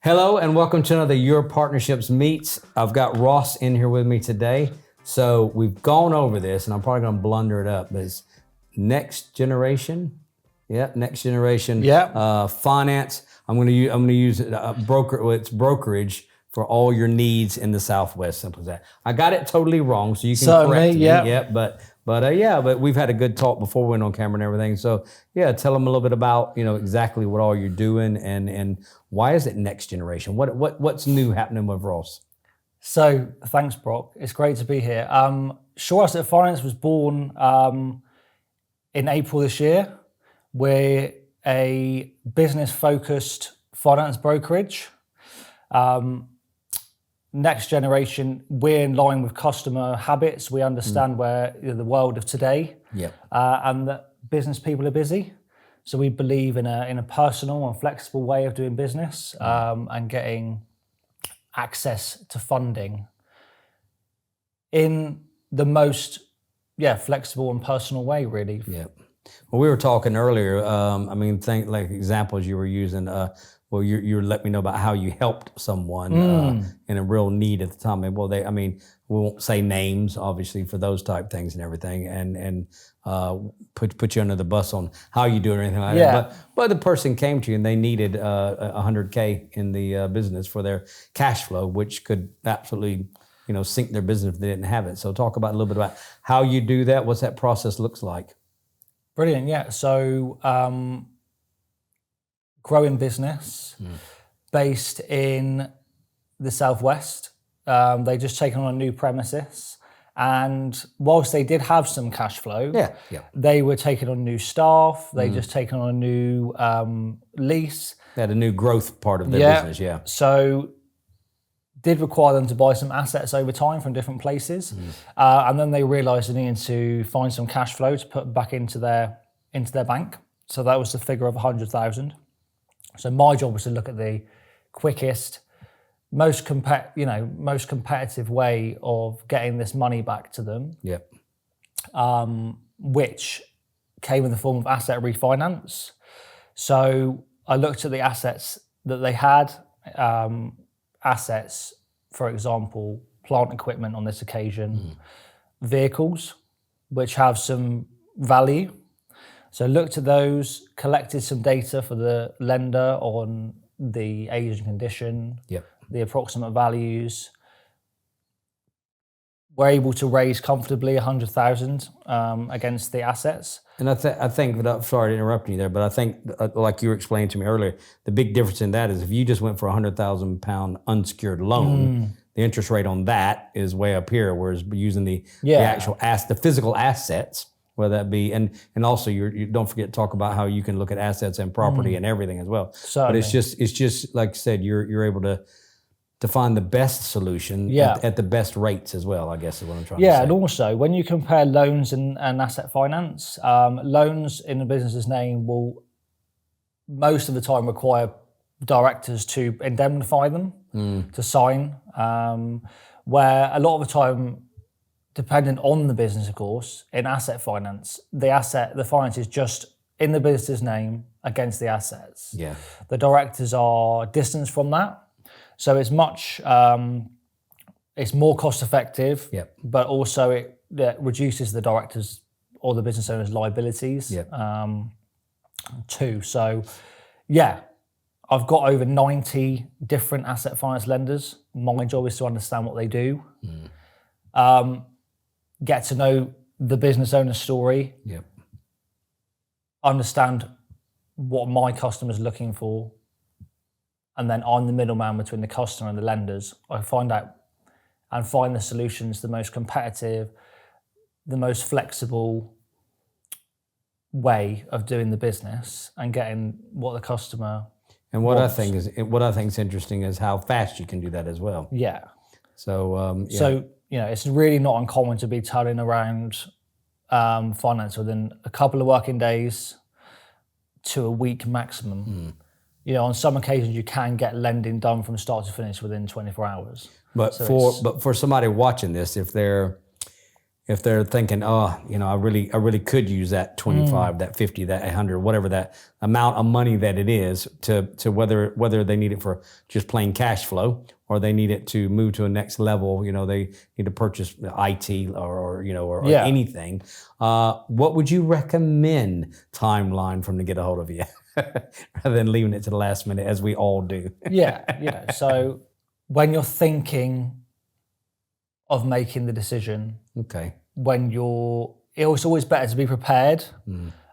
Hello and welcome to another Your Partnerships Meets. I've got Ross in here with me today. So we've gone over this and I'm probably going to blunder it up, but it's next generation. Yeah, next generation. Yeah. Finance. I'm going to use it's brokerage for all your needs in the Southwest. Simple as that. I got it totally wrong, so you can correct me. Yeah, but we've had a good talk before we went on camera and everything. So yeah, tell them a little bit about exactly what all you're doing and why is it next generation? What's new happening with Ross? So thanks, Brock. It's great to be here. Shore Asset Finance was born in April this year. We're a business-focused finance brokerage. Next generation, we're in line with customer habits. We understand where the world of today, and that business people are busy. So we believe in a personal and flexible way of doing business, and getting access to funding in the most flexible and personal way, really. Yeah. Well, we were talking earlier. Think like examples you were using. You let me know about how you helped someone in a real need at the time. And we won't say names, obviously, for those type things and everything, and put you under the bus on how you do it or anything like that. But the person came to you and they needed $100K in the business for their cash flow, which could absolutely sink their business if they didn't have it. So talk about a little bit about how you do that. What's that process looks like? Brilliant. Yeah. So growing business based in the Southwest. They just taken on a new premises. And whilst they did have some cash flow, they were taking on new staff. They just taken on a new lease. They had a new growth part of their business, So did require them to buy some assets over time from different places. And then they realized they needed to find some cash flow to put back into their bank. So that was the figure of 100,000. So my job was to look at the quickest, most competitive way of getting this money back to them. Which came in the form of asset refinance. So I looked at the assets that they had, assets, for example, plant equipment on this occasion, vehicles, which have some value. So looked at those, collected some data for the lender on the age and condition, the approximate values. We're able to raise comfortably 100,000 against the assets. And I think, sorry to interrupt you there, but I think, like you were explaining to me earlier, the big difference in that is if you just went for £100,000 unsecured loan, the interest rate on that is way up here, whereas using the actual the physical assets, whether that be, and also you don't forget to talk about how you can look at assets and property and everything as well. Certainly. But it's just like I said, you're able to find the best solution at the best rates as well, I guess is what I'm trying to say. Yeah, and also when you compare loans and asset finance, loans in the business's name will most of the time require directors to indemnify them, to sign, where a lot of the time, dependent on the business, of course, in asset finance, the finance is just in the business's name against the assets. The directors are distanced from that. So it's much, it's more cost effective, but also it reduces the directors or the business owner's liabilities too. So I've got over 90 different asset finance lenders. My job is to understand what they do, get to know the business owner's story, understand what my customer's looking for, and then I'm the middleman between the customer and the lenders. I find out and find the solutions, the most competitive, the most flexible way of doing the business and getting what the customer what wants. I think is interesting is how fast you can do that as well. So it's really not uncommon to be turning around finance within a couple of working days to a week maximum. On some occasions you can get lending done from start to finish within 24 hours. But for somebody watching this, if they're if they're thinking, oh, I really could use that 25, that 50, that 100, whatever that amount of money that it is to whether they need it for just plain cash flow or they need it to move to a next level, they need to purchase IT or anything. What would you recommend timeline from to get a hold of you rather than leaving it to the last minute as we all do? Yeah. So when you're thinking of making the decision, okay, it's always better to be prepared,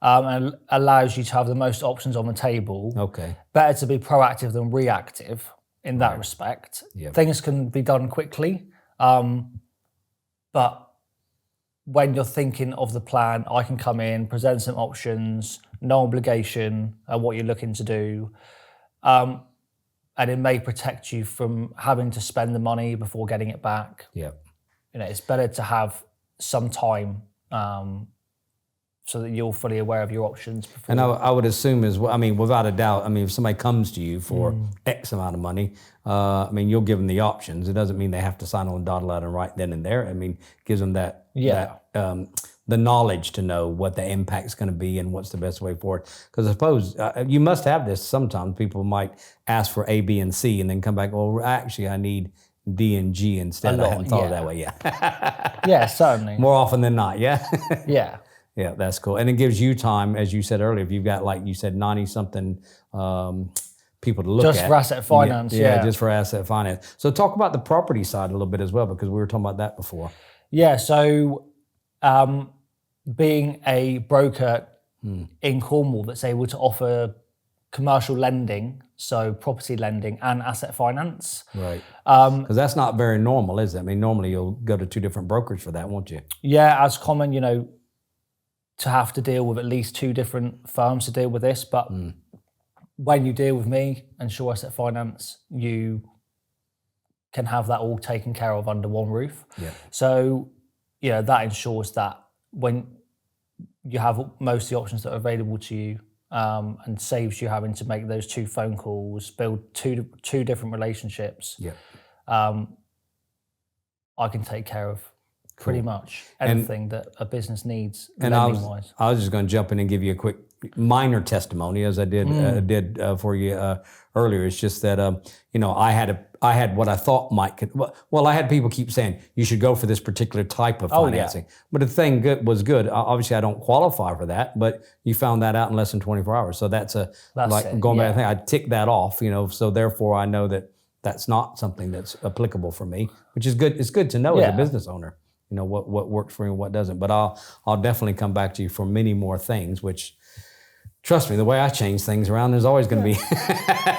and allows you to have the most options on the table. Okay. Better to be proactive than reactive in that respect. Yep. Things can be done quickly, but when you're thinking of the plan, I can come in, present some options, no obligation at what you're looking to do. And it may protect you from having to spend the money before getting it back. Yeah. It's better to have some time so that you're fully aware of your options before. And I would assume without a doubt, if somebody comes to you for X amount of money, you'll give them the options. It doesn't mean they have to sign on the dotted line right then and there. Gives them that the knowledge to know what the impact's going to be and what's the best way forward. Because I suppose you must have this. Sometimes people might ask for A, B, and C, and then come back. Well, actually, I need D and G instead. I hadn't thought of that way. Yeah. Yeah, certainly. More often than not. Yeah. Yeah. Yeah, that's cool. And it gives you time, as you said earlier, if you've got, like you said, 90-something people to look at. Just for asset finance, yeah. Just for asset finance. So talk about the property side a little bit as well, because we were talking about that before. Yeah, so being a broker in Cornwall that's able to offer commercial lending, so property lending and asset finance. Right. Because that's not very normal, is it? Normally you'll go to two different brokers for that, won't you? Yeah, as common, to have to deal with at least two different firms to deal with this. But when you deal with me and Shaw Asset Finance, you can have that all taken care of under one roof. Yeah. So, that ensures that when you have most of the options that are available to you, and saves you having to make those two phone calls, build two different relationships. Yeah. I can take care of pretty much anything that a business needs. And I was just going to jump in and give you a quick minor testimony, as I did for you earlier. It's just that I had what I thought I had people keep saying you should go for this particular type of financing. But the thing was good. Obviously, I don't qualify for that, but you found that out in less than 24 hours. So that's going back. I tick that off. So therefore, I know that that's not something that's applicable for me, which is good. It's good to know as a business owner. What works for you and what doesn't. But I'll definitely come back to you for many more things, which, trust me, the way I change things around, there's always going to be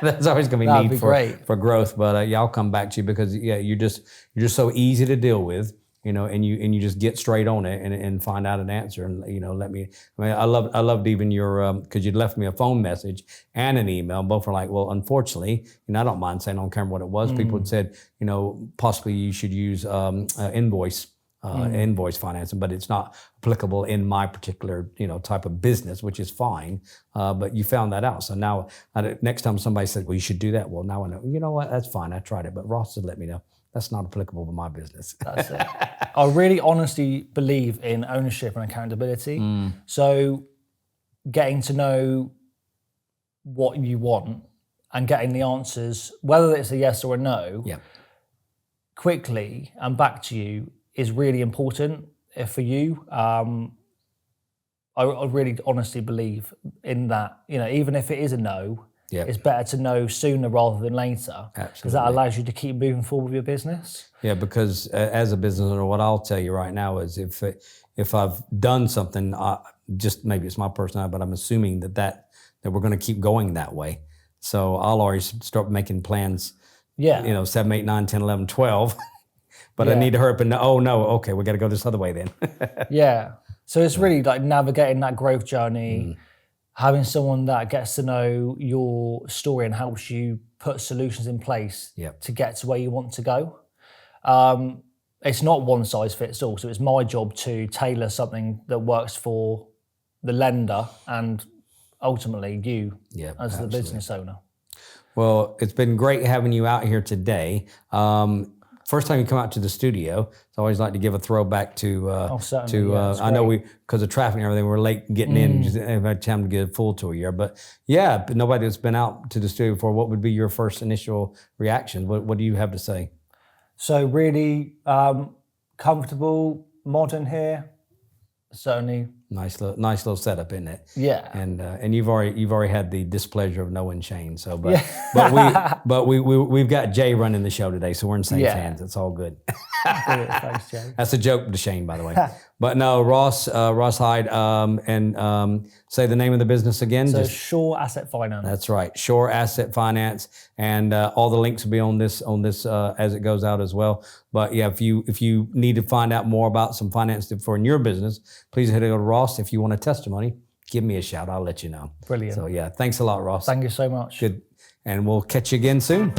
there's always going to be need for growth. But I'll come back to you because you're just so easy to deal with, and you just get straight on it and find out an answer and let me. I loved even your because you'd left me a phone message and an email. Both were like, well, unfortunately, I don't mind saying on camera what it was. People had said, possibly you should use invoice financing, but it's not applicable in my particular, type of business, which is fine. But you found that out. So now, next time somebody said, well, you should do that. Well, now I know, you know what, that's fine. I tried it, but Ross had let me know that's not applicable to my business. That's it. I really honestly believe in ownership and accountability. So getting to know what you want and getting the answers, whether it's a yes or a no, quickly and back to you, is really important for you. I really honestly believe in that. Even if it is a no, it's better to know sooner rather than later. Absolutely. Because that allows you to keep moving forward with your business. Yeah, because as a business owner, what I'll tell you right now is if I've done something, just maybe it's my personality, but I'm assuming that we're going to keep going that way. So I'll always start making plans. 7, 8, 9, 10, 11, 12. But I need to hurry up and okay, we got to go this other way then. So it's really like navigating that growth journey, having someone that gets to know your story and helps you put solutions in place to get to where you want to go. It's not one size fits all. So it's my job to tailor something that works for the lender and ultimately you as the business owner. Well, it's been great having you out here today. first time you come out to the studio, I always like to give a throwback to certainly, yeah, that's I know great. because of traffic and everything, we're late getting in. Just haven't had time to get a full tour here. But yeah, but nobody that's been out to the studio before, what would be your first initial reaction? What do you have to say? So really comfortable, modern here. Certainly. Nice little setup, isn't it? Yeah. And you've already had the displeasure of knowing Shane. So, but we've got Jay running the show today, so we're in safe hands. It's all good. Brilliant. Thanks, Jay. That's a joke to Shane, by the way. But no, Ross Hyde, and say the name of the business again. So Shore Asset Finance. That's right, Shore Asset Finance, and all the links will be on this as it goes out as well. But yeah, if you need to find out more about some finance for in your business, please head over to Ross. If you want a testimony, give me a shout. I'll let you know. Brilliant. So yeah, thanks a lot, Ross. Thank you so much. Good, and we'll catch you again soon.